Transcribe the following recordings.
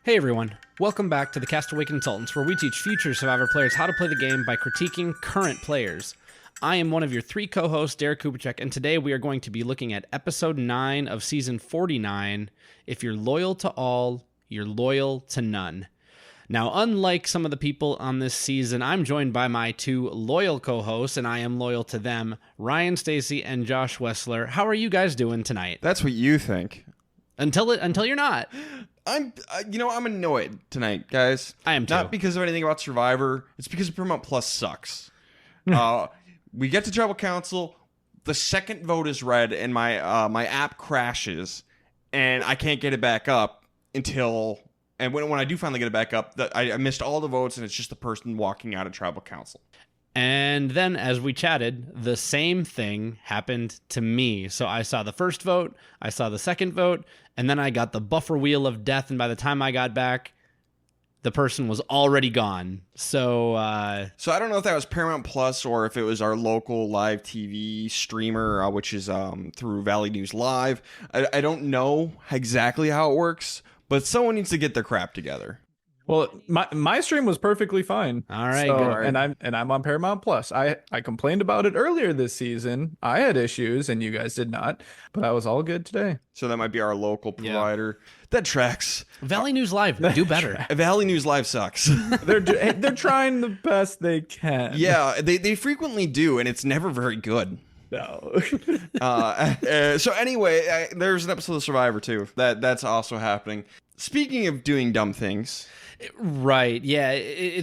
Hey everyone, welcome back to the Castaway Consultants, where we teach future Survivor players how to play the game by critiquing current players. I am one of your three co-hosts, Derek Kubicek, and today we are going to be looking at episode 9 of season 49, If You're Loyal to All, You're Loyal to None. Now, unlike some of the people on this season, I'm joined by my two loyal co-hosts, and I am loyal to them, Ryan Stacy and Josh Wessler. How are you guys doing tonight? That's what you think. Until you're not. I'm annoyed tonight, guys. I am too. Not because of anything about Survivor. It's because Paramount Plus sucks. We get to Tribal Council. The second vote is read, and my app crashes, and I can't get it back up until. And when I do finally get it back up, I missed all the votes, and it's just the person walking out of Tribal Council. And then, as we chatted, the same thing happened to me. So I saw the first vote, I saw the second vote, and then I got the buffer wheel of death, and by the time I got back, the person was already gone. So I don't know if that was Paramount Plus or if it was our local live TV streamer, which is through Valley News Live. I don't know exactly how it works, but someone needs to get their crap together. Well, my stream was perfectly fine. All right, so, good. and I'm on Paramount Plus. I complained about it earlier this season. I had issues and you guys did not, but I was all good today. So that might be our local provider. Yeah. That tracks. Valley News Live, do better. Valley News Live sucks. They're trying the best they can. Yeah, they frequently do, and it's never very good. No. So anyway, there's an episode of Survivor too. That's also happening. Speaking of doing dumb things. Right, yeah,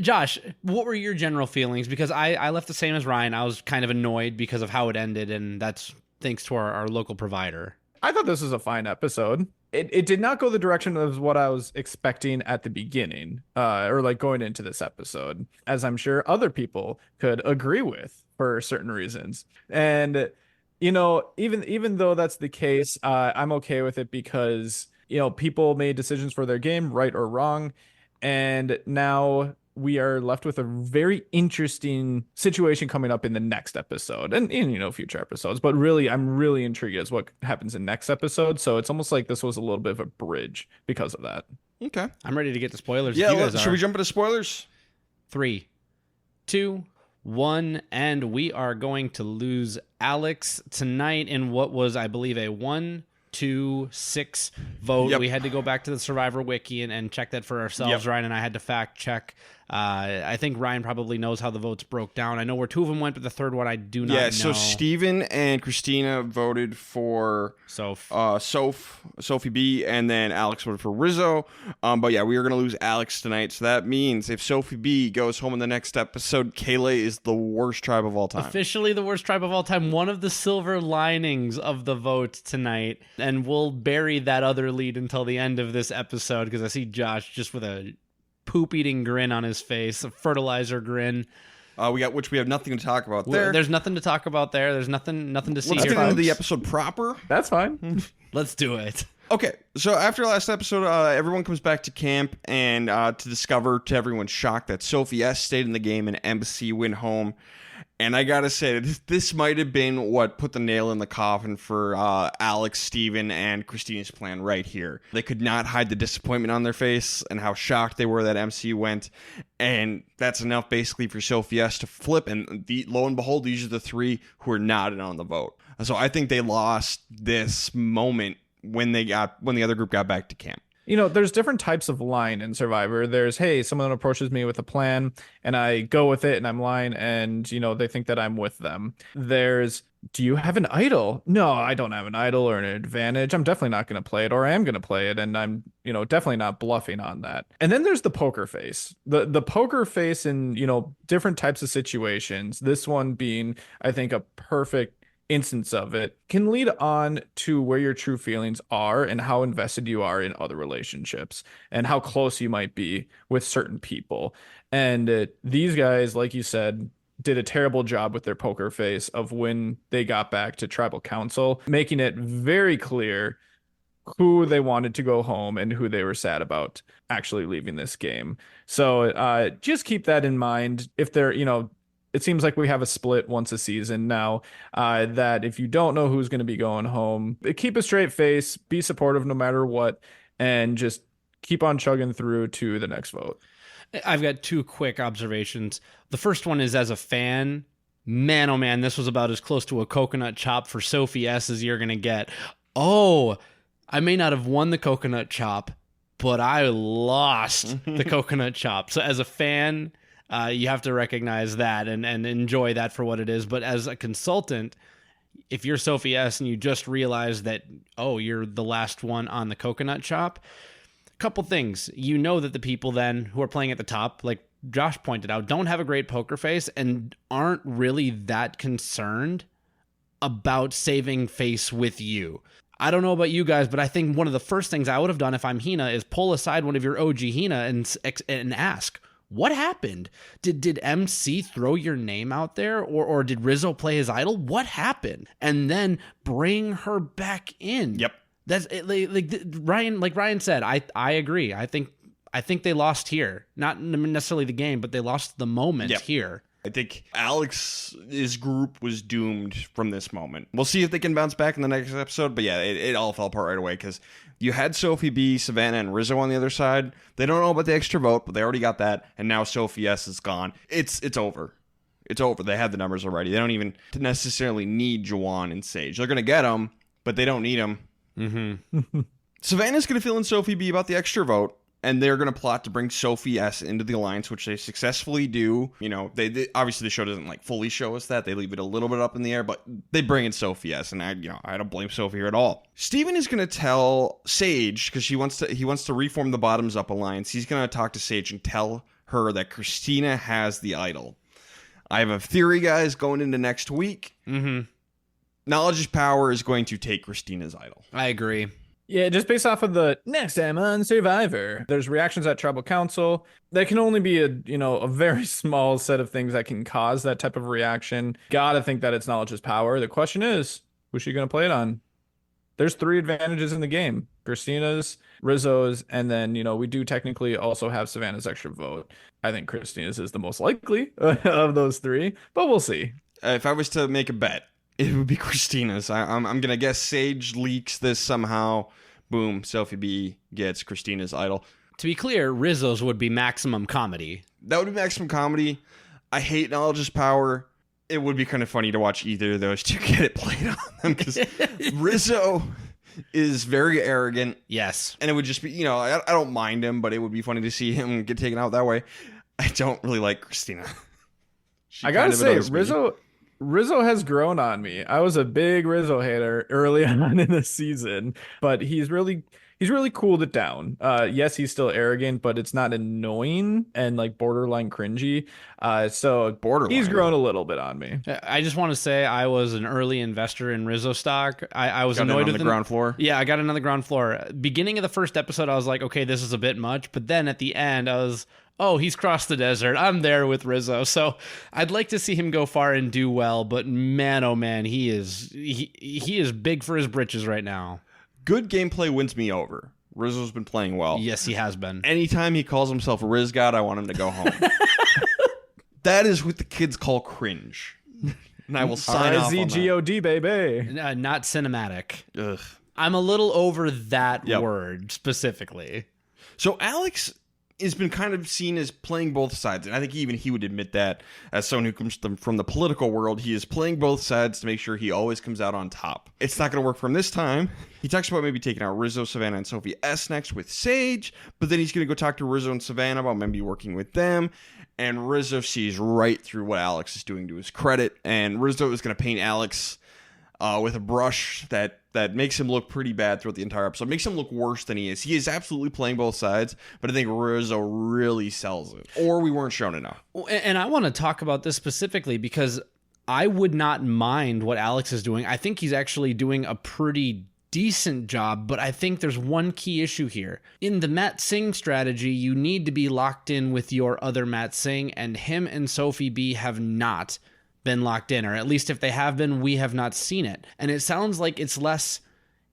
Josh, what were your general feelings? Because I left the same as Ryan. I was kind of annoyed because of how it ended, and that's thanks to our local provider. I thought this was a fine episode. It did not go the direction of what I was expecting at the beginning, or like going into this episode, as I'm sure other people could agree with for certain reasons. And, you know, even though that's the case, I'm okay with it because people made decisions for their game, right or wrong. And now we are left with a very interesting situation coming up in the next episode and in, future episodes. But really, I'm really intrigued as what happens in next episode. So it's almost like this was a little bit of a bridge because of that. Okay. I'm ready to get to spoilers. Yeah, should we jump into spoilers? 3, 2, 1, and we are going to lose Alex tonight in what was, I believe, a 1-2-6 vote. Yep. We had to go back to the Survivor Wiki and check that for ourselves. Yep. Ryan and I had to fact check. I think Ryan probably knows how the votes broke down. I know where 2 of them went, but the third one I do not know. Yeah, so Steven and Christina voted for Sophie B, and then Alex voted for Rizzo. But yeah, we are going to lose Alex tonight. So that means if Sophie B goes home in the next episode, Kayla is the worst tribe of all time. Officially the worst tribe of all time. One of the silver linings of the vote tonight. And we'll bury that other lead until the end of this episode because I see Josh just with a poop-eating grin on his face, a fertilizer grin. We have nothing to talk about there. There's nothing to talk about there. There's nothing to see here. Let's get into the episode proper. That's fine. Let's do it. Okay, so after last episode, everyone comes back to camp and to discover, to everyone's shock, that Sophie S stayed in the game and Embassy went home. And I gotta say, this might have been what put the nail in the coffin for Alex, Steven, and Christina's plan right here. They could not hide the disappointment on their face and how shocked they were that MC went. And that's enough basically for Sophie S to flip. And lo and behold, these are the 3 who are not in on the vote. So I think they lost this moment when the other group got back to camp. There's different types of line in Survivor. There's, hey, someone approaches me with a plan and I go with it and I'm lying and, they think that I'm with them. There's, do you have an idol? No, I don't have an idol or an advantage. I'm definitely not going to play it, or I am going to play it. And I'm, definitely not bluffing on that. And then there's the poker face, the poker face in, different types of situations. This one being, I think, a perfect instance of it, can lead on to where your true feelings are and how invested you are in other relationships and how close you might be with certain people. And these guys, like you said, did a terrible job with their poker face of when they got back to Tribal Council, making it very clear who they wanted to go home and who they were sad about actually leaving this game. So just keep that in mind. If they're, it seems like we have a split once a season now, that if you don't know who's going to be going home, keep a straight face, be supportive no matter what, and just keep on chugging through to the next vote. I've got two quick observations. The first one is, as a fan, man, oh man, this was about as close to a coconut chop for Sophie S as you're going to get. Oh, I may not have won the coconut chop, but I lost the coconut chop. So as a fan, you have to recognize that and enjoy that for what it is. But as a consultant, if you're Sophie S and you just realize that, oh, you're the last one on the coconut chop, couple things. You know that the people then who are playing at the top, like Josh pointed out, don't have a great poker face and aren't really that concerned about saving face with you. I don't know about you guys, but I think one of the first things I would have done if I'm Hina is pull aside one of your OG Hina and ask, what happened? Did MC throw your name out there, or did Rizzo play his idol? What happened? And then bring her back in. Yep. That's it, like Ryan said. I agree. I think they lost here, not necessarily the game, but they lost the moment here. I think Alex's group was doomed from this moment. We'll see if they can bounce back in the next episode. But yeah, it all fell apart right away because you had Sophie B, Savannah, and Rizzo on the other side. They don't know about the extra vote, but they already got that. And now Sophie S is gone. It's over. It's over. They have the numbers already. They don't even necessarily need Juwan and Sage. They're going to get them, but they don't need them. Mm-hmm. Savannah's going to fill in Sophie B about the extra vote, and they're going to plot to bring Sophie S into the alliance, which they successfully do. You know, they obviously the show doesn't like fully show us that. They leave it a little bit up in the air, but they bring in Sophie S, and I don't blame Sophie here at all. Steven is going to tell Sage, because he wants to reform the Bottoms Up alliance. He's going to talk to Sage and tell her that Christina has the idol. I have a theory, guys, going into next week. Mm-hmm. Knowledge is power is going to take Christina's idol. I agree. Yeah, just based off of the next time on Survivor, there's reactions at Tribal Council. That can only be a very small set of things that can cause that type of reaction. Gotta think that it's knowledge is power. The question is, who's she gonna play it on? There's 3 advantages in the game: Christina's, Rizzo's, and then we do technically also have Savannah's extra vote. I think Christina's is the most likely of those 3, but we'll see. If I was to make a bet, it would be Christina's. I'm going to guess Sage leaks this somehow. Boom, Sophie B gets Christina's idol. To be clear, Rizzo's would be maximum comedy. That would be maximum comedy. I hate knowledge is power. It would be kind of funny to watch either of those two get it played on them, because Rizzo is very arrogant. Yes. And it would just be, I don't mind him, but it would be funny to see him get taken out that way. I don't really like Christina. I gotta say, Rizzo has grown on me. I was a big Rizzo hater early on in the season, but he's really cooled it down. Yes, he's still arrogant, but it's not annoying and like borderline cringy. So he's grown a little bit on me. I just want to say I was an early investor in Rizzo stock. I was annoyed with the ground floor. Yeah, I got it on the ground floor. Beginning of the first episode, I was like, okay, this is a bit much. But then at the end, I was, oh, he's crossed the desert. I'm there with Rizzo. So I'd like to see him go far and do well. But man, oh man, he is big for his britches right now. Good gameplay wins me over. Rizzo's been playing well. Yes, he has been. Anytime he calls himself a Riz God, I want him to go home. That is what the kids call cringe. And I will sign off on that. RZGOD, baby. Not cinematic. Ugh. I'm a little over that word specifically. So Alex has been kind of seen as playing both sides, and I think even he would admit that as someone who comes from the political world. He is playing both sides to make sure he always comes out on top. It's not going to work for him this time. He talks about maybe taking out Rizzo, Savannah, and Sophie S next with Sage, but then he's going to go talk to Rizzo and Savannah about maybe working with them, and Rizzo sees right through what Alex is doing to his credit, and Rizzo is going to paint Alex with a brush that makes him look pretty bad throughout the entire episode. Makes him look worse than he is. He is absolutely playing both sides, but I think Rizzo really sells it. Or we weren't shown enough. And I want to talk about this specifically because I would not mind what Alex is doing. I think he's actually doing a pretty decent job, but I think there's one key issue here. In the Matt Singh strategy, you need to be locked in with your other Matt Singh, and him and Sophie B have not been locked in, or at least if they have been, we have not seen it. And it sounds like it's less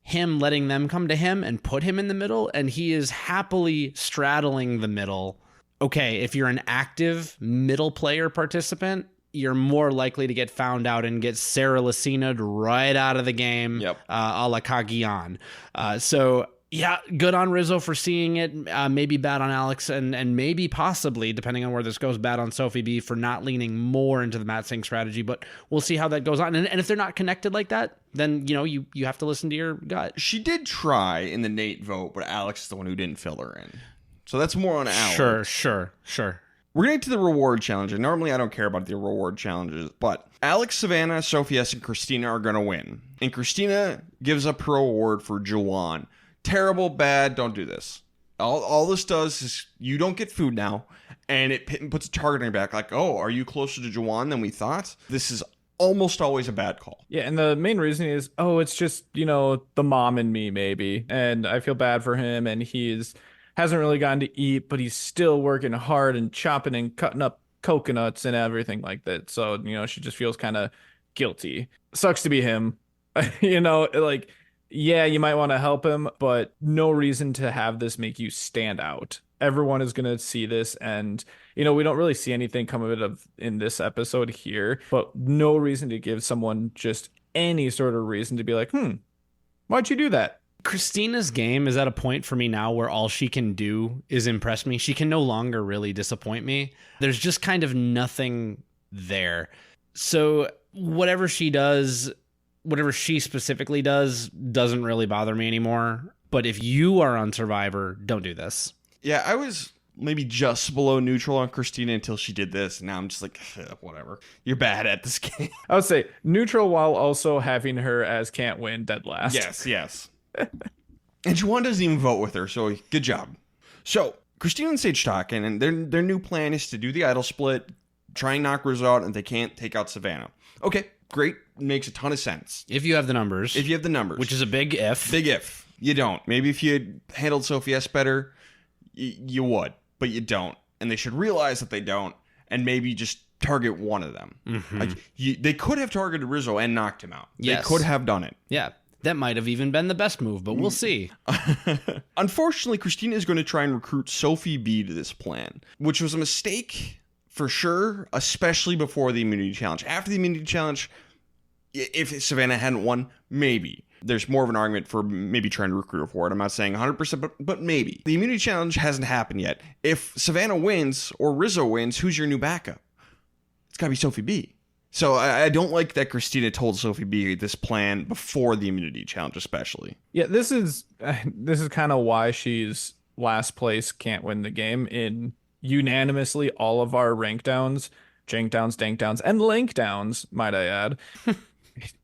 him letting them come to him and put him in the middle, and he is happily straddling the middle. Okay, if you're an active middle player participant, you're more likely to get found out and get Sarah Lacina'd right out of the game, a la Kagian. So Yeah, good on Rizzo for seeing it. Maybe bad on Alex, and maybe possibly, depending on where this goes, bad on Sophie B for not leaning more into the Matt Singh strategy. But we'll see how that goes on. And if they're not connected like that, then you have to listen to your gut. She did try in the Nate vote, but Alex is the one who didn't fill her in. So that's more on Alex. Sure. We're getting to the reward challenges. Normally, I don't care about the reward challenges, but Alex, Savannah, Sophie S, and Christina are going to win. And Christina gives up her award for Juwan. Terrible, bad, don't do this. All this does is you don't get food now, and it puts a target on your back like, oh, are you closer to Juwan than we thought? This is almost always a bad call. Yeah, and the main reason is, it's just, the mom and me, maybe. And I feel bad for him, and hasn't really gotten to eat, but he's still working hard and chopping and cutting up coconuts and everything like that. So, she just feels kind of guilty. Sucks to be him. Yeah, you might want to help him, but no reason to have this make you stand out. Everyone is going to see this, and, we don't really see anything come of it in this episode here, but no reason to give someone just any sort of reason to be like, why'd you do that? Christina's game is at a point for me now where all she can do is impress me. She can no longer really disappoint me. There's just kind of nothing there. So whatever she does, whatever she specifically does, doesn't really bother me anymore. But if you are on Survivor, don't do this. Yeah, I was maybe just below neutral on Christina until she did this. And now I'm just like, whatever. You're bad at this game. I would say neutral while also having her as can't win, dead last. Yes. And Juwan doesn't even vote with her, so good job. So, Christina and Sage talking, and their new plan is to do the idol split, try and knock Rizzo out, and they can't take out Savannah. Okay, great. Makes a ton of sense. If you have the numbers. Which is a big if. Big if. You don't. Maybe if you had handled Sophie S better, you would, but you don't. And they should realize that they don't, and maybe just target one of them. Mm-hmm. They could have targeted Rizzo and knocked him out. Yes. They could have done it. Yeah. That might have even been the best move, but we'll see. Unfortunately, Christina is going to try and recruit Sophie B to this plan, which was a mistake for sure, especially before the immunity challenge. After the immunity challenge, if Savannah hadn't won, maybe. There's more of an argument for maybe trying to recruit her for it. I'm not saying 100%, but maybe. The immunity challenge hasn't happened yet. If Savannah wins or Rizzo wins, who's your new backup? It's got to be Sophie B. So I don't like that Christina told Sophie B this plan before the immunity challenge, especially. Yeah, this is kind of why she's last place, can't win the game in unanimously all of our rank downs, jank downs, dank downs, and link downs, might I add.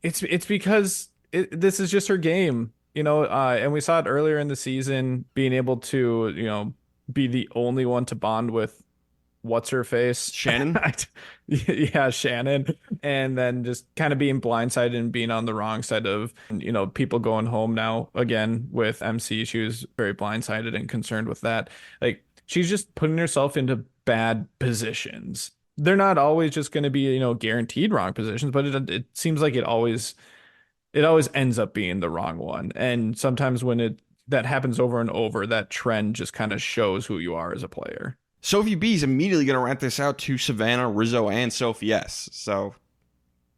It's because this is just her game, and we saw it earlier in the season, being able to, be the only one to bond with what's her face, Shannon. Yeah, Shannon. And then just kind of being blindsided and being on the wrong side of, people going home now again with MC. She was very blindsided and concerned with that. Like, she's just putting herself into bad positions. They're not always just going to be, guaranteed wrong positions, but it seems like it always ends up being the wrong one. And sometimes when that happens over and over, that trend just kind of shows who you are as a player. Sophie B is immediately going to rent this out to Savannah, Rizzo, and Sophie S. So,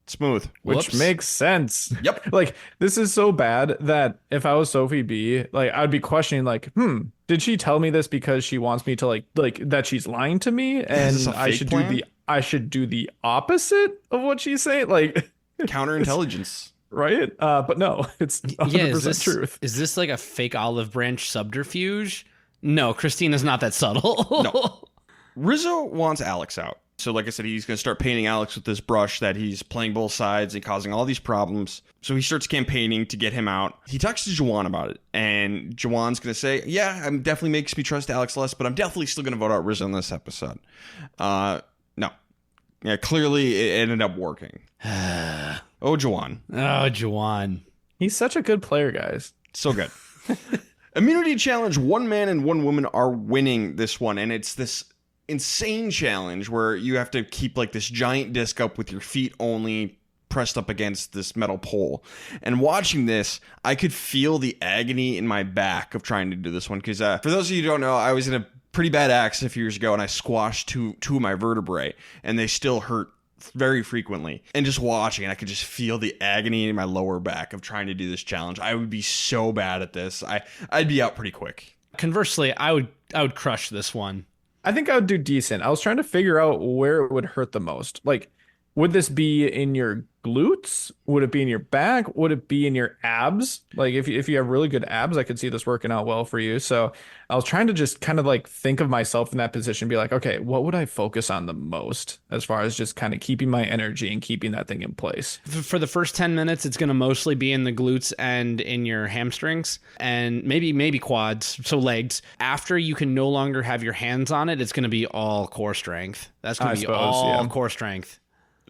smooth. Which makes sense. Yep. Like, this is so bad that if I was Sophie B, like, I'd be questioning, like, did she tell me this because she wants me to, like that she's lying to me? And I should do the opposite of what she's saying? Like, counterintelligence. Right? But no, it's 100% truth. Is this like a fake olive branch subterfuge? No, Christina's not that subtle. No. Rizzo wants Alex out. So like I said, he's going to start painting Alex with this brush that he's playing both sides and causing all these problems. So he starts campaigning to get him out. He talks to Juwan about it. And Juwan's going to say, yeah, it definitely makes me trust Alex less, but I'm definitely still going to vote out Rizzo in this episode. No. Yeah, clearly it ended up working. Oh, Juwan. He's such a good player, guys. So good. Immunity challenge, one man and one woman are winning this one, and it's this insane challenge where you have to keep like this giant disc up with your feet only pressed up against this metal pole. And watching this, I could feel the agony in my back of trying to do this one, because for those of you who don't know, I was in a pretty bad accident a few years ago, and I squashed two of my vertebrae, and they still hurt very frequently. And just watching, I could just feel the agony in my lower back of trying to do this challenge. I would be so bad at this. I'd be out pretty quick. Conversely, I would crush this one. I think I would do decent. I was trying to figure out where it would hurt the most. Like, would this be in your glutes? Would it be in your back? Would it be in your abs? Like, if you have really good abs, I could see this working out well for you. So I was trying to just kind of like think of myself in that position, be like, okay, what would I focus on the most as far as just kind of keeping my energy and keeping that thing in place? For the first 10 minutes, it's going to mostly be in the glutes and in your hamstrings and maybe quads, so legs. After you can no longer have your hands on it, it's going to be all core strength. That's going to be all core strength.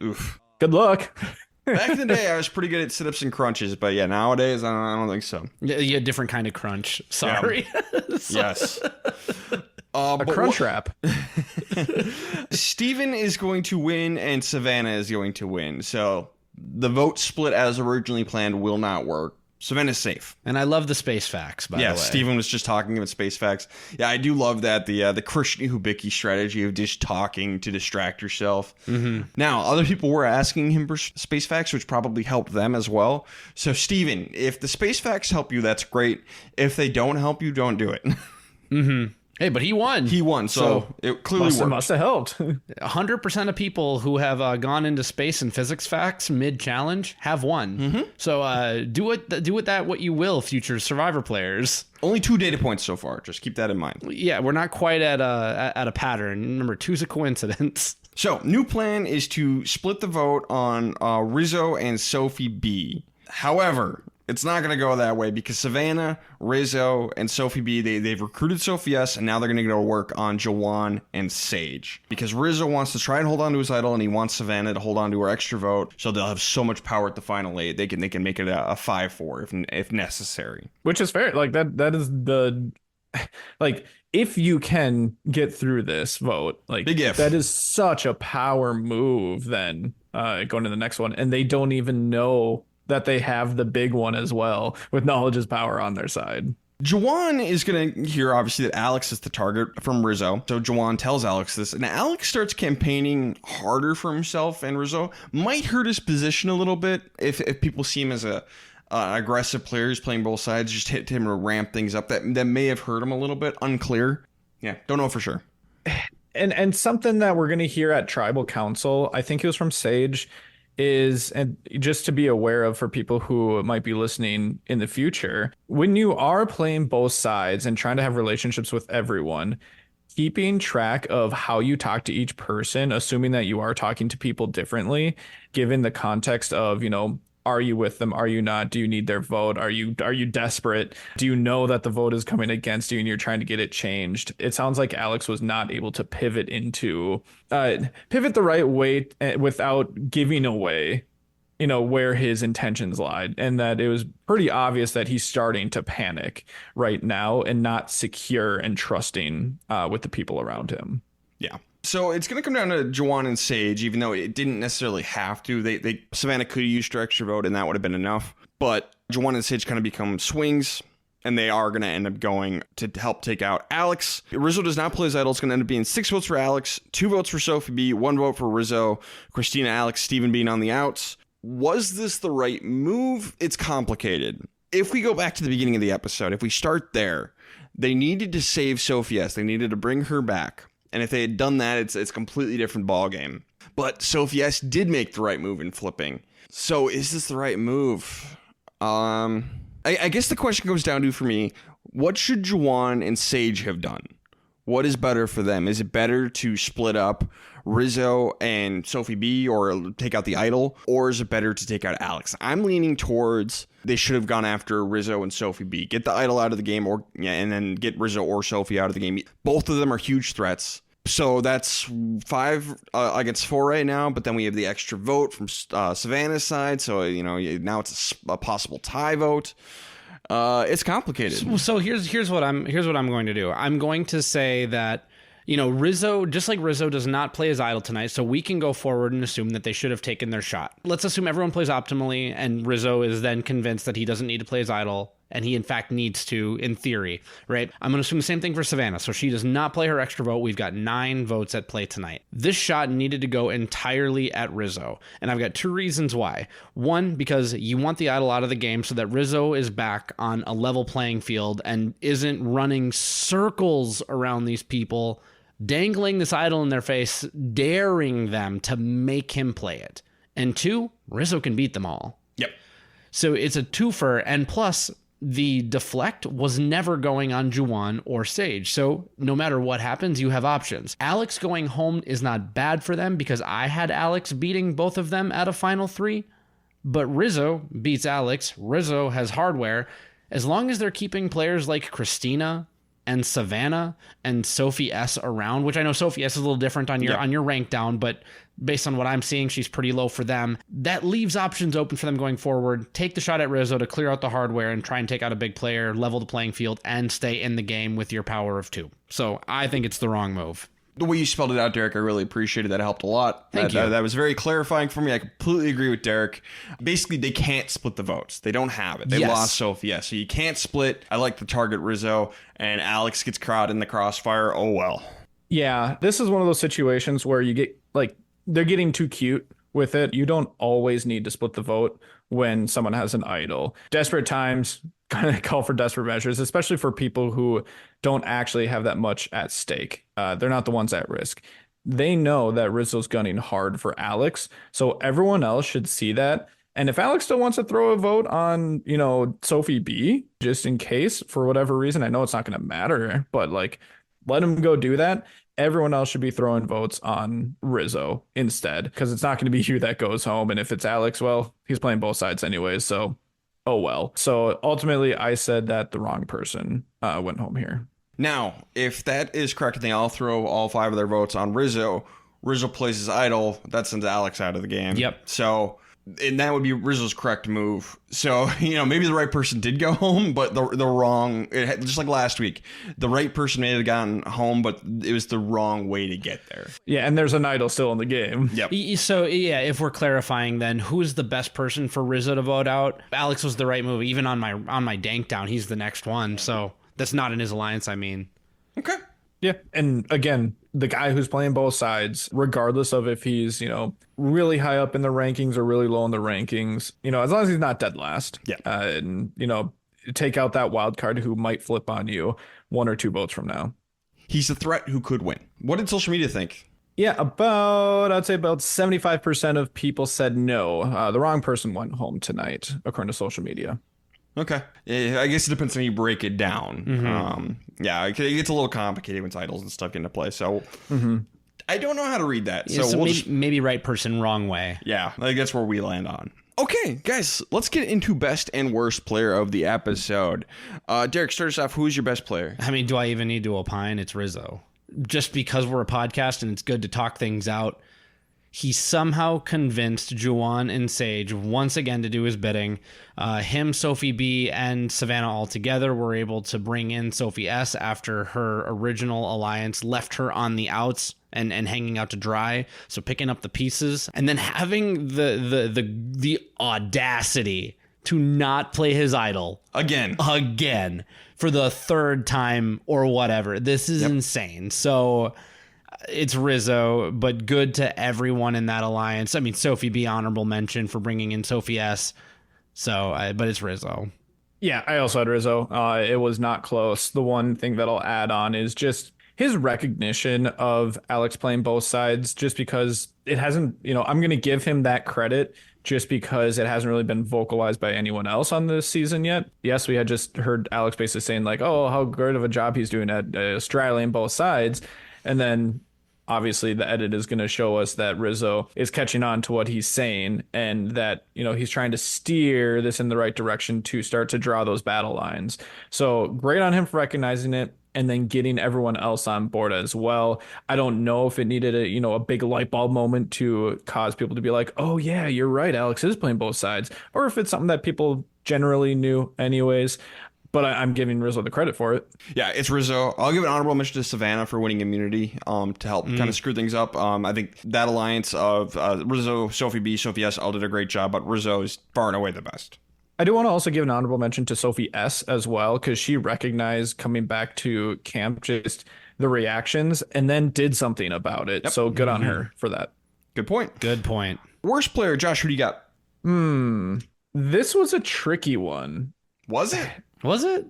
Oof. Good luck. Back in the day, I was pretty good at sit-ups and crunches, but yeah, nowadays, I don't think so. Yeah, different kind of crunch. Sorry. Yeah. Yes. A crunch wrap. Steven is going to win, and Savannah is going to win. So the vote split as originally planned will not work. Savannah's safe. And I love the space facts, by the way. Yeah, Steven was just talking about space facts. Yeah, I do love that. The Christian Hubicki strategy of just talking to distract yourself. Mm-hmm. Now, other people were asking him for space facts, which probably helped them as well. So, Steven, if the space facts help you, that's great. If they don't help you, don't do it. Mm-hmm. Hey, but he won. He won, so it clearly worked. Must have helped. 100% of people who have gone into space and physics facts mid-challenge have won. Mm-hmm. So do what you will, future Survivor players. Only 2 data points so far. Just keep that in mind. Yeah, we're not quite at a pattern. Remember, 2's a coincidence. So, new plan is to split the vote on Rizzo and Sophie B. However, it's not going to go that way because Savannah, Rizzo, and Sophie B, they've recruited Sophie S, and now they're going to go work on Jawan and Sage. Because Rizzo wants to try and hold on to his idol, and he wants Savannah to hold on to her extra vote, so they'll have so much power at the final 8. They can make it a 5-4 if necessary. Which is fair. Like, that is the... Like, if you can get through this vote, like, big if. That is such a power move then going to the next one. And they don't even know that they have the big one as well, with knowledge is power on their side. Jawan is going to hear, obviously, that Alex is the target from Rizzo. So Jawan tells Alex this. And Alex starts campaigning harder for himself and Rizzo. Might hurt his position a little bit if people see him as an aggressive player who's playing both sides. Just hit him to ramp things up. That may have hurt him a little bit. Unclear. Yeah, don't know for sure. And something that we're going to hear at Tribal Council, I think it was from Sage, is, and just to be aware of for people who might be listening in the future, when you are playing both sides and trying to have relationships with everyone, keeping track of how you talk to each person, assuming that you are talking to people differently, given the context of, are you with them? Are you not? Do you need their vote? Are you desperate? Do you know that the vote is coming against you and you're trying to get it changed? It sounds like Alex was not able to pivot the right way without giving away, where his intentions lied, and that it was pretty obvious that he's starting to panic right now and not secure and trusting with the people around him. Yeah. So it's going to come down to Jawan and Sage, even though it didn't necessarily have to. Savannah could have used her extra vote, and that would have been enough. But Jawan and Sage kind of become swings, and they are going to end up going to help take out Alex. Rizzo does not play his idol. It's going to end up being 6 votes for Alex, 2 votes for Sophie B, 1 vote for Rizzo, Christina, Alex, Steven being on the outs. Was this the right move? It's complicated. If we go back to the beginning of the episode, if we start there, they needed to save Sophie S. They needed to bring her back. And if they had done that, it's a completely different ballgame. But Sophie S did make the right move in flipping. So is this the right move? I guess the question comes down to, for me, what should Jawan and Sage have done? What is better for them? Is it better to split up Rizzo and Sophie B or take out the idol? Or is it better to take out Alex? I'm leaning towards they should have gone after Rizzo and Sophie B. Get the idol out of the game, and then get Rizzo or Sophie out of the game. Both of them are huge threats. So that's 5 against 4 right now, but then we have the extra vote from Savannah's side. So, now it's a possible tie vote. It's complicated. So here's what I'm going to do. I'm going to say that, Rizzo, just like Rizzo does not play his idol tonight, so we can go forward and assume that they should have taken their shot. Let's assume everyone plays optimally, and Rizzo is then convinced that he doesn't need to play his idol, and he in fact needs to, in theory, right? I'm going to assume the same thing for Savannah. So she does not play her extra vote. We've got 9 votes at play tonight. This shot needed to go entirely at Rizzo, and I've got 2 reasons why. One, because you want the idol out of the game so that Rizzo is back on a level playing field and isn't running circles around these people, dangling this idol in their face, daring them to make him play it. And 2, Rizzo can beat them all. Yep. So it's a twofer, and plus the deflect was never going on Juwan or Sage. So no matter what happens, you have options. Alex going home is not bad for them because I had Alex beating both of them at a final 3, but Rizzo beats Alex. Rizzo has hardware. As long as they're keeping players like Christina and Savannah and Sophie S around, which I know Sophie S is a little different on your rank down, but based on what I'm seeing, she's pretty low for them. That leaves options open for them going forward. Take the shot at Rizzo to clear out the hardware and try and take out a big player, level the playing field, and stay in the game with your power of 2. So I think it's the wrong move. The way you spelled it out, Derek, I really appreciated that. It helped a lot. Thank you. That was very clarifying for me. I completely agree with Derek. Basically, they can't split the votes. They don't have it. They lost Sophia. So you can't split. I like to target Rizzo, and Alex gets caught in the crossfire. Oh, well. Yeah, this is one of those situations where you get, like, they're getting too cute with it. You don't always need to split the vote when someone has an idol. Desperate times kind of call for desperate measures, especially for people who don't actually have that much at stake. They're not the ones at risk. They know that Rizzo's gunning hard for Alex, so everyone else should see that. And if Alex still wants to throw a vote on, Sophie B, just in case, for whatever reason, I know it's not going to matter, but like, let him go do that. Everyone else should be throwing votes on Rizzo instead, because it's not going to be you that goes home. And if it's Alex, well, he's playing both sides anyways. So, oh well. So ultimately, I said that the wrong person went home here. Now, if that is correct, then I'll throw all 5 of their votes on Rizzo. Rizzo plays his idol. That sends Alex out of the game. Yep. So, and that would be Rizzo's correct move. So, maybe the right person did go home, but the wrong, just like last week, the right person may have gotten home, but it was the wrong way to get there. Yeah, and there's an idol still in the game. Yep. So, yeah, if we're clarifying, then who's the best person for Rizzo to vote out? Alex was the right move. Even on my dank down, he's the next one. So that's not in his alliance, I mean. Okay. Yeah. And again, the guy who's playing both sides, regardless of if he's, really high up in the rankings or really low in the rankings, as long as he's not dead last. Yeah. And, take out that wild card who might flip on you 1 or 2 votes from now. He's a threat who could win. What did social media think? Yeah, I'd say about 75% of people said no. The wrong person went home tonight, according to social media. Okay. I guess it depends on how you break it down. Mm-hmm. It gets a little complicated when titles and stuff get into play. So I don't know how to read that. Yeah, so maybe right person, wrong way. Yeah, I think that's where we land on. Okay, guys, let's get into best and worst player of the episode. Derek, start us off. Who's your best player? I mean, do I even need to opine? It's Rizzo. Just because we're a podcast and it's good to talk things out, he somehow convinced Juwan and Sage once again to do his bidding. Him, Sophie B, and Savannah all together were able to bring in Sophie S after her original alliance left her on the outs and hanging out to dry. So picking up the pieces and then having the audacity to not play his idol again for the 3rd time or whatever. This is insane. So it's Rizzo, but good to everyone in that alliance. I mean, Sophie B, honorable mention for bringing in Sophie S. So, but it's Rizzo. Yeah, I also had Rizzo. It was not close. The one thing that I'll add on is just his recognition of Alex playing both sides, just because it hasn't, I'm going to give him that credit just because it hasn't really been vocalized by anyone else on this season yet. Yes, we had just heard Alex basically saying like, oh, how good of a job he's doing at straddling both sides. And then obviously the edit is going to show us that Rizzo is catching on to what he's saying and that, he's trying to steer this in the right direction to start to draw those battle lines. So great on him for recognizing it and then getting everyone else on board as well. I don't know if it needed a big light bulb moment to cause people to be like, oh yeah, you're right, Alex is playing both sides, or if it's something that people generally knew anyways. But I'm giving Rizzo the credit for it. Yeah, it's Rizzo. I'll give an honorable mention to Savannah for winning immunity to help kind of screw things up. I think that alliance of Rizzo, Sophie B, Sophie S all did a great job, but Rizzo is far and away the best. I do want to also give an honorable mention to Sophie S as well, because she recognized coming back to camp just the reactions and then did something about it. Yep. So good on her for that. Good point. Good point. Worst player, Josh, who do you got? This was a tricky one. Was it? Was it?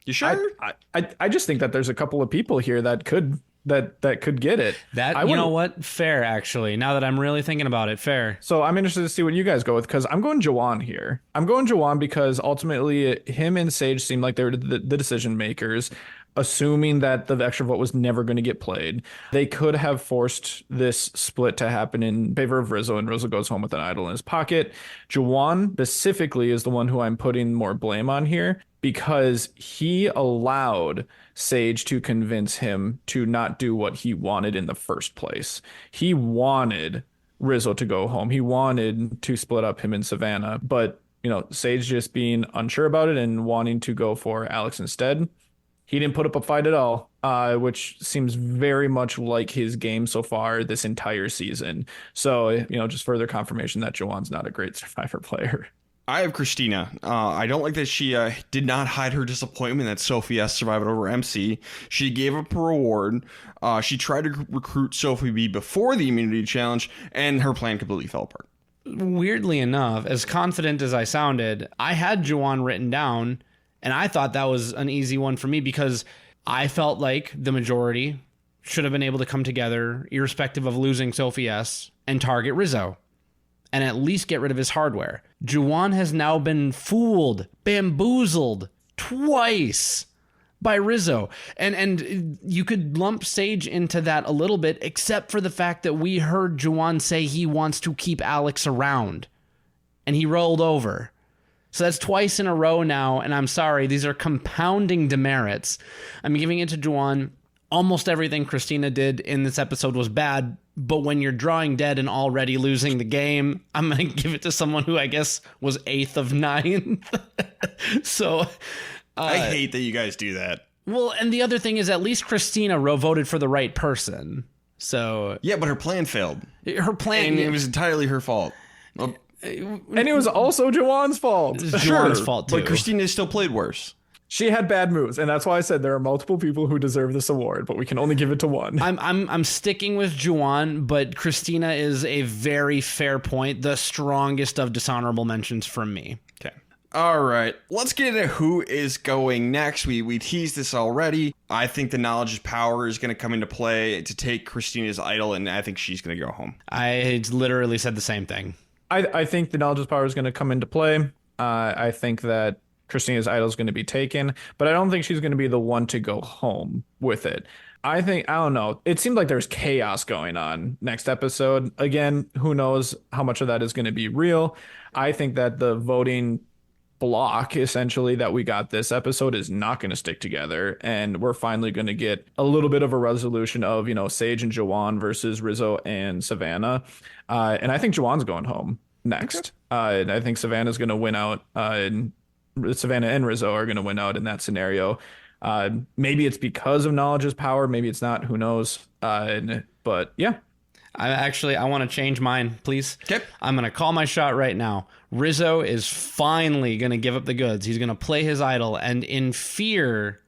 You sure? I just think that there's a couple of people here that could get it. You know what? Fair, actually. Now that I'm really thinking about it, fair. So I'm interested to see what you guys go with, because I'm going Jawan here. I'm going Jawan because ultimately him and Sage seemed like they were the decision makers, assuming that the extra vote was never going to get played. They could have forced this split to happen in favor of Rizzo, and Rizzo goes home with an idol in his pocket. Jawan specifically is the one who I'm putting more blame on here, because he allowed Sage to convince him to not do what he wanted in the first place. He wanted Rizzo to go home. He wanted to split up him and Savannah, but Sage just being unsure about it and wanting to go for Alex instead. He didn't put up a fight at all, which seems very much like his game so far this entire season. So, just further confirmation that Jawan's not a great Survivor player. I have Christina. I don't like that she did not hide her disappointment that Sophie S survived over MC. She gave up a reward. She tried to recruit Sophie B before the immunity challenge, and her plan completely fell apart. Weirdly enough, as confident as I sounded, I had Jawan written down, and I thought that was an easy one for me because I felt like the majority should have been able to come together, irrespective of losing Sophie S, and target Rizzo, and at least get rid of his hardware. Jawan has now been fooled, bamboozled twice by Rizzo. And you could lump Sage into that a little bit, except for the fact that we heard Jawan say he wants to keep Alex around, and he rolled over. So that's twice in a row now, and I'm sorry, these are compounding demerits. I'm giving it to Jawan. Almost everything Christina did in this episode was bad, but when you're drawing dead and already losing the game, I'm going to give it to someone who I guess was 8th of 9th. So I hate that you guys do that. Well, and the other thing is at least Christina voted for the right person. So yeah, but her plan failed. Her plan, and it was entirely her fault. Well, and it was also Jawan's fault. It's Jawan's fault too. But Christina still played worse. She had bad moves, and that's why I said there are multiple people who deserve this award, but we can only give it to one. I'm sticking with Jawan, but Christina is a very fair point. The strongest of dishonorable mentions from me. Okay. All right. Let's get into who is going next. We teased this already. I think the knowledge is power is going to come into play to take Christina's idol, and I think she's going to go home. I literally said the same thing. I think the knowledge is power is going to come into play. I think that Christina's idol is going to be taken, but I don't think she's going to be the one to go home with it. I don't know. It seemed like there's chaos going on next episode. Again, who knows how much of that is going to be real. I think that the voting block, essentially, that we got this episode is not going to stick together, and we're finally going to get a little bit of a resolution of, Sage and Jawan versus Rizzo and Savannah. And I think Jawan's going home next. And I think Savannah's going to win out, and Savannah and Rizzo are going to win out in that scenario. Maybe it's because of knowledge is power. Maybe it's not. Who knows? But yeah. I want to change mine, please. Okay. I'm going to call my shot right now. Rizzo is finally going to give up the goods. He's going to play his idol, and in fear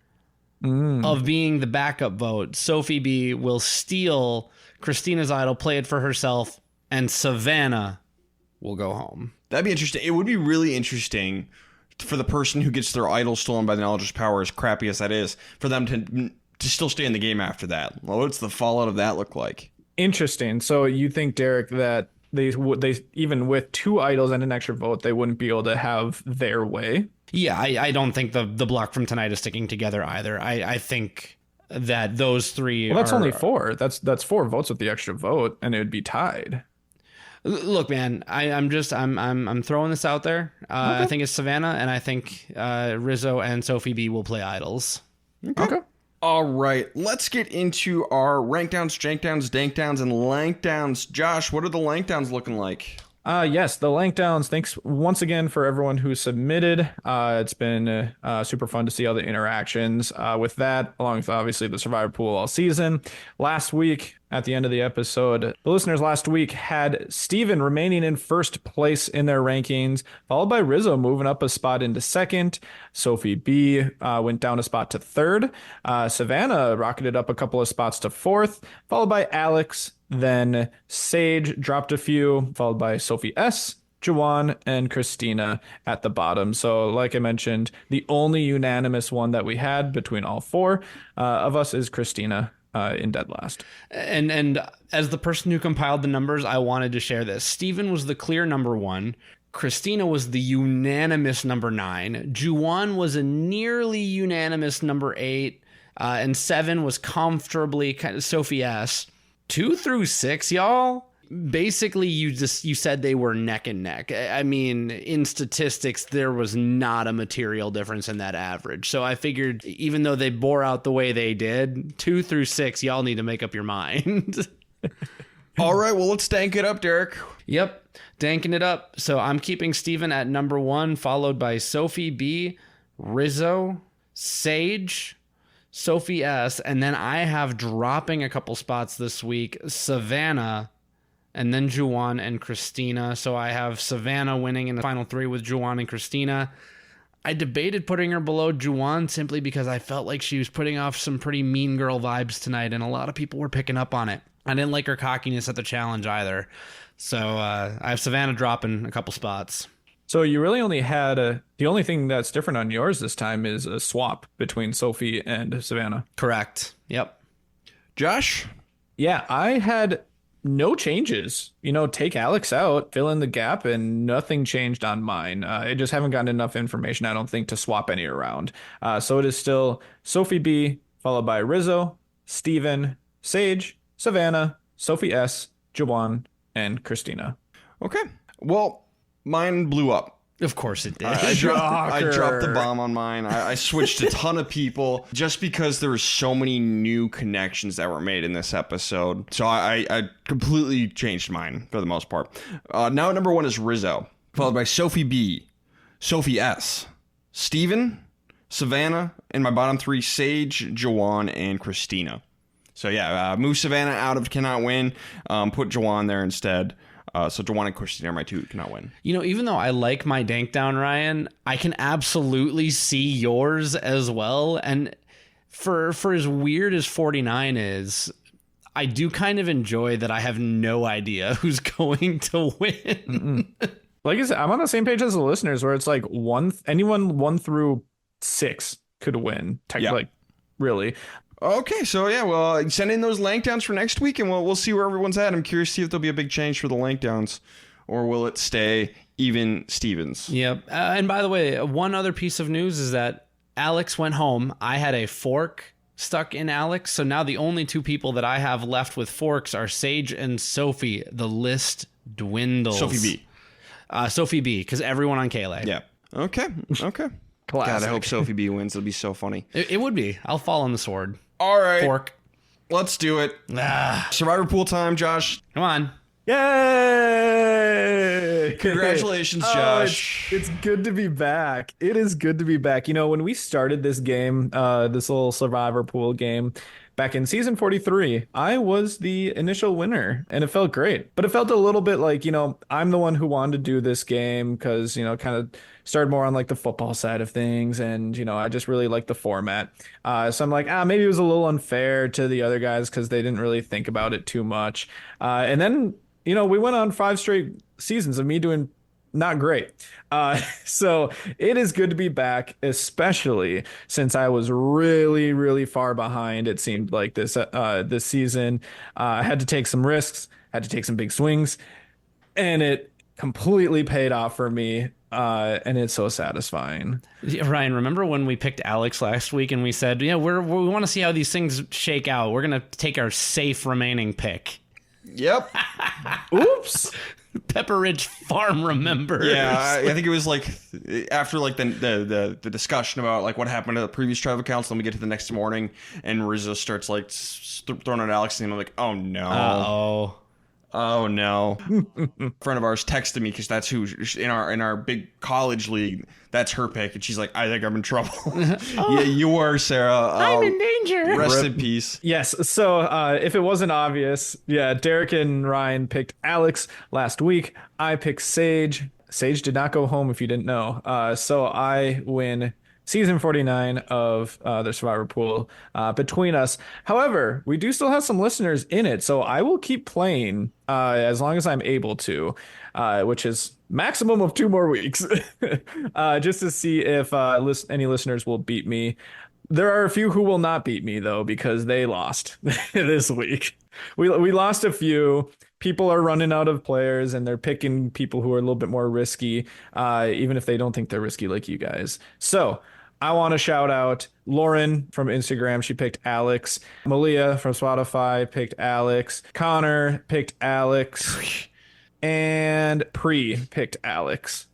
of being the backup vote, Sophie B will steal Christina's idol, play it for herself, and Savannah will go home. That'd be interesting. It would be really interesting for the person who gets their idol stolen by the knowledge's power, as crappy as that is, for them to still stay in the game after that. Well, what's the fallout of that look like? Interesting. So you think, Derek, that they even with 2 idols and an extra vote, they wouldn't be able to have their way? Yeah, I don't think the block from tonight is sticking together either. I think that those 3 that's only 4. That's 4 votes with the extra vote, and it would be tied. Look, man, I'm throwing this out there. Okay. I think it's Savannah, and I think Rizzo and Sophie B will play idols. Okay. All right, let's get into our rank downs, jank downs, dank downs, and lank downs. Josh, what are the lank downs looking like? Yes, the lank downs. Thanks once again for everyone who submitted. It's been super fun to see all the interactions with that, along with obviously the Survivor pool all season. Last week, at the end of the episode. The listeners last week had Steven remaining in first place in their rankings, followed by Rizzo moving up a spot into second. Sophie B went down a spot to third. Savannah rocketed up a couple of spots to fourth, followed by Alex. Then Sage dropped a few, followed by Sophie S., Juwan, and Christina at the bottom. So like I mentioned, the only unanimous one that we had between all four of us is Christina in dead last. And as the person who compiled the numbers, I wanted to share this. Steven was the clear number 1. Christina was the unanimous number 9. Juwan was a nearly unanimous number 8. And 7 was comfortably kind of Sophie S. 2 through 6, y'all. Basically, you said they were neck and neck. I mean, in statistics, there was not a material difference in that average. So I figured, even though they bore out the way they did, 2 through 6, y'all need to make up your mind. All right, well, let's dank it up, Derek. Yep, danking it up. So I'm keeping Steven at number 1, followed by Sophie B, Rizzo, Sage, Sophie S, and then I have dropping a couple spots this week, Savannah, and then Juwan and Christina. So I have Savannah winning in the final 3 with Juwan and Christina. I debated putting her below Juwan simply because I felt like she was putting off some pretty mean girl vibes tonight, and a lot of people were picking up on it. I didn't like her cockiness at the challenge either. So I have Savannah dropping a couple spots. So you really only had the only thing that's different on yours this time is a swap between Sophie and Savannah. Correct. Yep. Josh? Yeah, I had no changes. Take Alex out, fill in the gap, and nothing changed on mine. I just haven't gotten enough information, I don't think, to swap any around. So it is still Sophie B, followed by Rizzo, Steven, Sage, Savannah, Sophie S, Juwan, and Christina. Okay. Well, mine blew up. Of course it did. I dropped the bomb on mine. I switched a ton of people just because there were so many new connections that were made in this episode. So I completely changed mine for the most part. Now number 1 is Rizzo, followed by Sophie B, Sophie S, Steven, Savannah, and my bottom 3, Sage, Juwan, and Christina. So yeah, move Savannah out of cannot win, put Juwan there instead. So Juwan and Christina are my 2 cannot win. Even though I like my dank down, Ryan, I can absolutely see yours as well. And for as weird as 49 is, I do kind of enjoy that I have no idea who's going to win. Like I said, I'm on the same page as the listeners where it's like anyone 1 through 6 could win. Like, really. Okay, so yeah, well, send in those lank downs for next week, and we'll see where everyone's at. I'm curious to see if there'll be a big change for the lank downs, or will it stay even Stevens? Yep. And by the way, one other piece of news is that Alex went home. I had a fork stuck in Alex, so now the only 2 people that I have left with forks are Sage and Sophie. The list dwindles. Sophie B. Sophie B, because everyone on Kayla. Yeah. Okay. Classic. God, I hope Sophie B wins. It'll be so funny. It would be. I'll fall on the sword. All right. Fork. Let's do it. Survivor pool time, Josh. Come on. Yay! Congratulations, Josh. It's good to be back. It is good to be back. When we started this game, this little Survivor pool game, back in season 43, I was the initial winner, and it felt great. But it felt a little bit like, I'm the one who wanted to do this game because, kind of started more on like the football side of things, and I just really like the format. So I'm like, maybe it was a little unfair to the other guys because they didn't really think about it too much. And then we went on 5 straight seasons of me doing not great. So it is good to be back, especially since I was really, really far behind. It seemed like this season. I had to take some risks, had to take some big swings, and it completely paid off for me. And it's so satisfying. Ryan, remember when we picked Alex last week and we said, we want to see how these things shake out. We're going to take our safe remaining pick. Yep. Oops. Pepper Ridge Farm remembers. Yeah, I think it was like after like the discussion about like what happened to the previous tribal council, and we get to the next morning, and Rizzo starts like throwing at Alex, and I'm like, oh no. Oh no. A friend of ours texted me because that's who in our big college league. That's her pick, and she's like, "I think I'm in trouble." Yeah, you were, Sarah. I'm in danger. Rest in peace. Yes. So if it wasn't obvious, yeah, Derek and Ryan picked Alex last week. I picked Sage. Sage did not go home if you didn't know. So I win season 49 of the Survivor Pool between us. However, we do still have some listeners in it, so I will keep playing as long as I'm able to, which is maximum of 2 more weeks, just to see if any listeners will beat me. There are a few who will not beat me, though, because they lost this week. We lost a few. People are running out of players, and they're picking people who are a little bit more risky, even if they don't think they're risky like you guys. So I want to shout out Lauren from Instagram. She picked Alex. Malia from Spotify picked Alex. Connor picked Alex. And Pre picked Alex.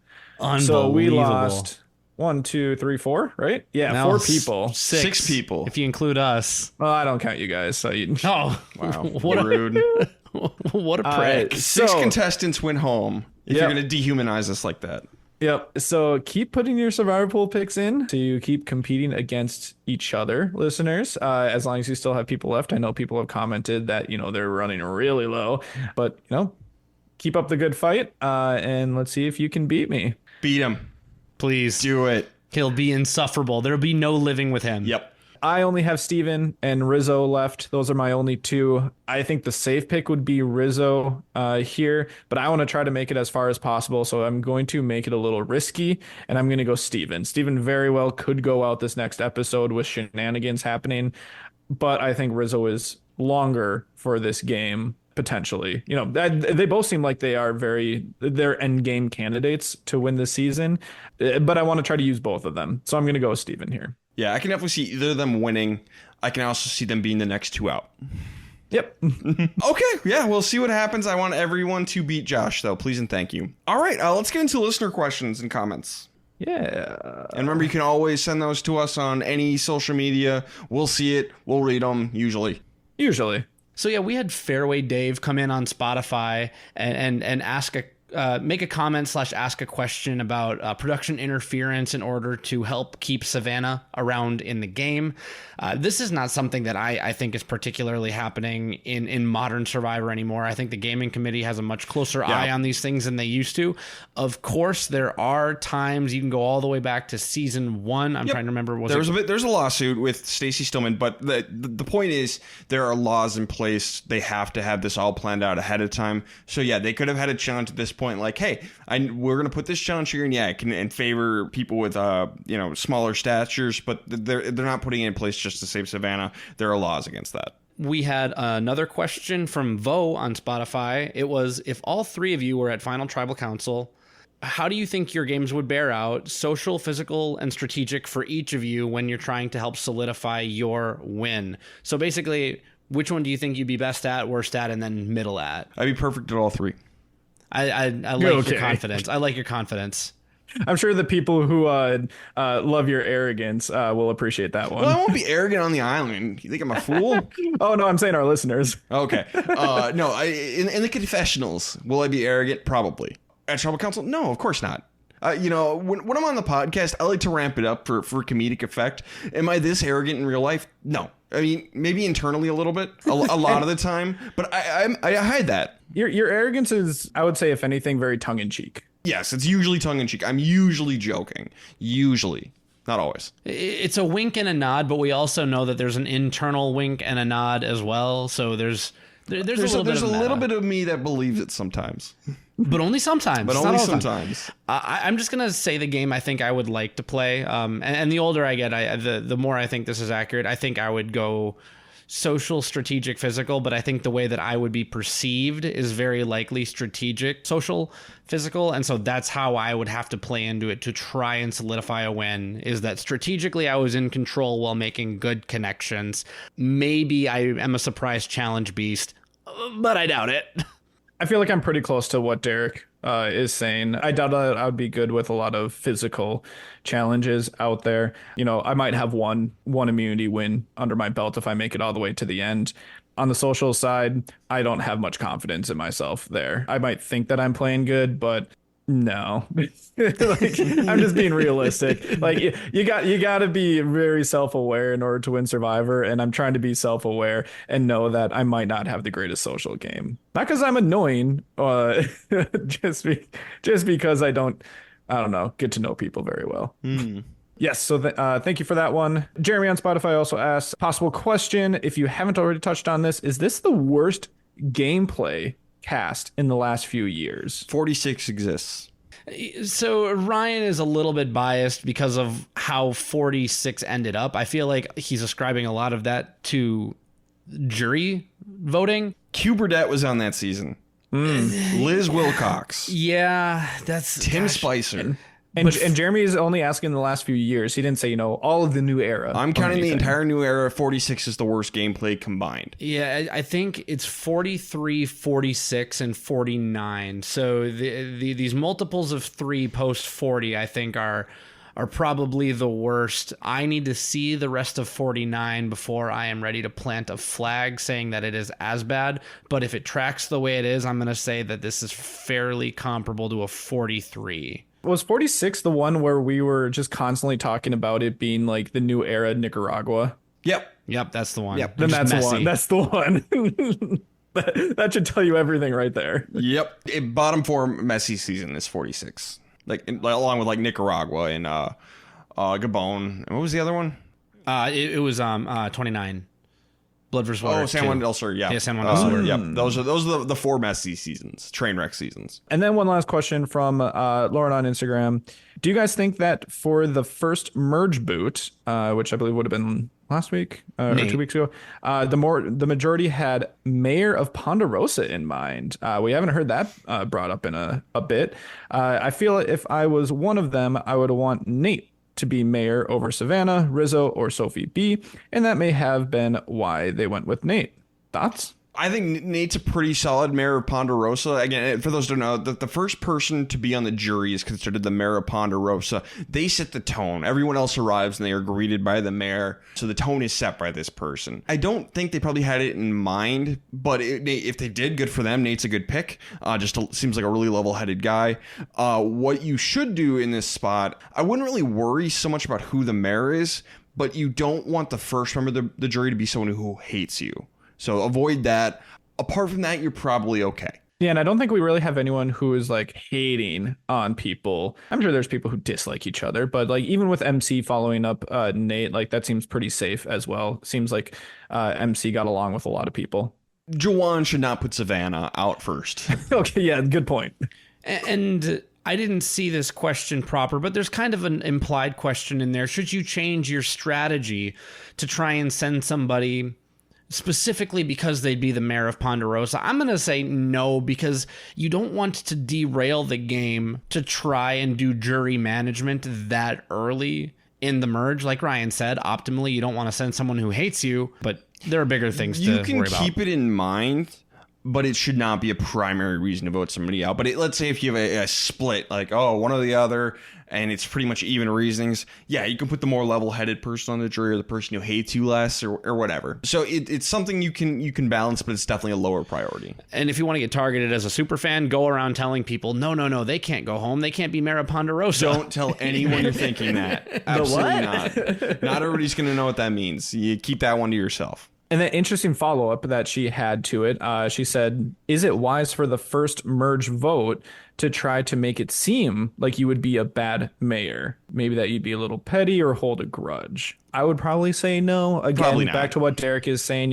So we lost 1, 2, 3, 4, right? Yeah, Now 4 people. Six people. If you include us. Well, I don't count you guys. So you. Oh, Wow. what Rude. what a prick. 6 contestants went home. If Yep. you're going to dehumanize us like that. Yep. So keep putting your Survivor Pool picks in to keep competing against each other, listeners. As long as you still have people left. I know people have commented that, they're running really low, but, keep up the good fight. And let's see if you can beat me. Beat him. Please. Do it. He'll be insufferable. There'll be no living with him. Yep. I only have Steven and Rizzo left. Those are my only 2. I think the safe pick would be Rizzo here, but I want to try to make it as far as possible. So I'm going to make it a little risky, and I'm going to go Steven. Steven very well could go out this next episode with shenanigans happening, but I think Rizzo is longer for this game. Potentially, they both seem like they're end game candidates to win this season, but I want to try to use both of them. So I'm going to go with Steven here. Yeah, I can definitely see either of them winning. I can also see them being the next 2 out. Yep. Okay, yeah, we'll see what happens. I want everyone to beat Josh, though. Please and thank you. All right, let's get into listener questions and comments. Yeah. And remember, you can always send those to us on any social media. We'll see it. We'll read them, usually. So yeah, we had Fairway Dave come in on Spotify and ask make a comment / ask a question about production interference in order to help keep Savannah around in the game. This is not something that I think is particularly happening in modern Survivor anymore. I think the gaming committee has a much closer eye on these things than they used to. Of course, there are times you can go all the way back to season 1. I'm trying to remember. There's a lawsuit with Stacey Stillman, but the point is there are laws in place. They have to have this all planned out ahead of time. So yeah, they could have had a challenge at this point, like, hey, we're going to put this challenge here, and it can favor people with smaller statures, but they're not putting it in place just to save Savannah. There are laws against that. We had another question from Vo on Spotify. It was, if all 3 of you were at Final Tribal Council, how do you think your games would bear out, social, physical, and strategic for each of you when you're trying to help solidify your win? So basically, which one do you think you'd be best at, worst at, and then middle at? I'd be perfect at all 3. I like your confidence. I like your confidence. I'm sure the people who love your arrogance will appreciate that one. Well, I won't be arrogant on the island. You think I'm a fool? Oh, no, I'm saying our listeners. Okay. No, in the confessionals, will I be arrogant? Probably. At Tribal Council? No, of course not. When I'm on the podcast, I like to ramp it up for comedic effect. Am I this arrogant in real life? No. I mean, maybe internally a little bit, a lot of the time, but I hide that. Your arrogance is, I would say, if anything, very tongue-in-cheek. Yes, it's usually tongue-in-cheek. I'm usually joking. Usually. Not always. It's a wink and a nod, but we also know that there's an internal wink and a nod as well. So there's a little bit of me that believes it sometimes. But only sometimes. But only sometimes. I'm just going to say the game I think I would like to play. And the older I get, the more I think this is accurate. I think I would go social, strategic, physical, but I think the way that I would be perceived is very likely strategic, social, physical, and so that's how I would have to play into it to try and solidify a win, is that strategically I was in control while making good connections. Maybe I am a surprise challenge beast, but I doubt it. I feel like I'm pretty close to what Derek is saying. I doubt I would be good with a lot of physical challenges out there. I might have one immunity win under my belt if I make it all the way to the end. On the social side, I don't have much confidence in myself there. I might think that I'm playing good, but no. Like, I'm just being realistic. Like you got to be very self-aware in order to win Survivor, and I'm trying to be self-aware and know that I might not have the greatest social game. Not because I'm annoying, just because I don't know, get to know people very well. Yes, so thank you for that one. Jeremy on Spotify also asks, possible question, if you haven't already touched on this, is this the worst gameplay cast in the last few years? 46 exists. So Ryan is a little bit biased because of how 46 ended up. I feel like he's ascribing a lot of that to jury voting. Q Burdette was on that season. Liz Wilcox. Yeah, that's Tim Spicer. And Jeremy is only asking the last few years. He didn't say, all of the new era. I'm counting the entire new era. 46 is the worst gameplay combined. Yeah, I think it's 43, 46, and 49. So these multiples of 3 post 40, I think, are probably the worst. I need to see the rest of 49 before I am ready to plant a flag saying that it is as bad. But if it tracks the way it is, I'm going to say that this is fairly comparable to a 43. Was 46 the one where we were just constantly talking about it being like the new era Nicaragua? Yep, that's the one. Yep. Then that's the one. That's the one. That should tell you everything right there. Yep. Bottom 4 messy season is 46. Along with Nicaragua and Gabon. And what was the other one? It was 29. Blood vs. Water. Oh, San Juan del Sur. Yeah, San Juan del Sur. Yep. Those are the 4 messy seasons, train wreck seasons. And then one last question from Lauren on Instagram. Do you guys think that for the first merge boot, which I believe would have been last week or 2 weeks ago, the majority had Mayor of Ponderosa in mind? We haven't heard that brought up in a bit. I feel if I was one of them, I would want Nate to be mayor over Savannah, Rizzo, or Sophie B, and that may have been why they went with Nate. Thoughts? I think Nate's a pretty solid mayor of Ponderosa. Again, for those who don't know, the first person to be on the jury is considered the mayor of Ponderosa. They set the tone. Everyone else arrives and they are greeted by the mayor. So the tone is set by this person. I don't think they probably had it in mind, but if they did, good for them. Nate's a good pick. Seems like a really level-headed guy. What you should do in this spot, I wouldn't really worry so much about who the mayor is, but you don't want the first member of the jury to be someone who hates you. So avoid that. Apart from that, you're probably okay. Yeah, and I don't think we really have anyone who is hating on people. I'm sure there's people who dislike each other, but even with MC following up Nate, that seems pretty safe as well. Seems like MC got along with a lot of people. Jawan should not put Savannah out first. Okay, yeah, good point. And I didn't see this question proper, but there's kind of an implied question in there. Should you change your strategy to try and send somebody specifically because they'd be the mayor of Ponderosa? I'm going to say no, because you don't want to derail the game to try and do jury management that early in the merge. Like Ryan said, optimally, you don't want to send someone who hates you, but there are bigger things to worry about. You can keep it in mind, but it should not be a primary reason to vote somebody out. But let's say if you have a split, one or the other, and it's pretty much even reasonings, yeah, you can put the more level-headed person on the jury or the person who hates you less or whatever. So it's something you can balance, but it's definitely a lower priority. And if you want to get targeted as a super fan, go around telling people, no, they can't go home. They can't be mayor of Ponderosa. Don't tell anyone you're thinking that. Absolutely not. Not everybody's going to know what that means. You keep that one to yourself. And the interesting follow-up that she had to it, she said, is it wise for the first merge vote to try to make it seem like you would be a bad mayor? Maybe that you'd be a little petty or hold a grudge. I would probably say no. Again, back to what Derek is saying,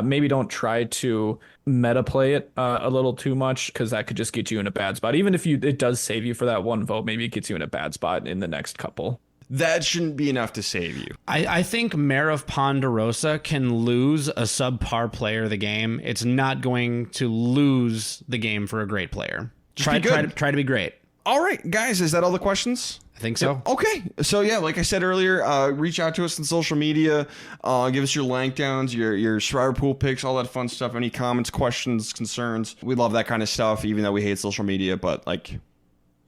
maybe don't try to meta play it a little too much, because that could just get you in a bad spot. Even if it does save you for that one vote, maybe it gets you in a bad spot in the next couple. That shouldn't be enough to save you. I think Mayor of Ponderosa can lose a subpar player of the game. It's not going to lose the game for a great player. Try to be great. All right, guys, is that all the questions? I think so. Okay. So, yeah, like I said earlier, reach out to us on social media. Give us your lank downs, your Survivor Pool picks, all that fun stuff. Any comments, questions, concerns. We love that kind of stuff, even though we hate social media. But,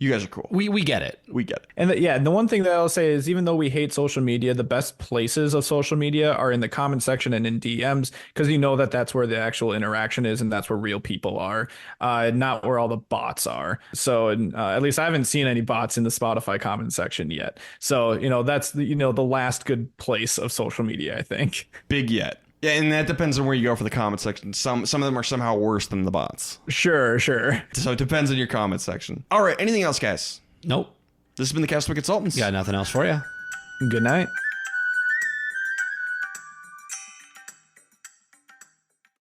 You guys are cool. We get it. We get it. And the one thing that I'll say is even though we hate social media, the best places of social media are in the comment section and in DMs because you know that that's where the actual interaction is and that's where real people are, not where all the bots are. So at least I haven't seen any bots in the Spotify comment section yet. So, that's the last good place of social media, I think. Big yet. Yeah, and that depends on where you go for the comment section. Some of them are somehow worse than the bots. Sure. So it depends on your comment section. All right, anything else, guys? Nope. This has been the Castaway Consultants. Got nothing else for you. Good night.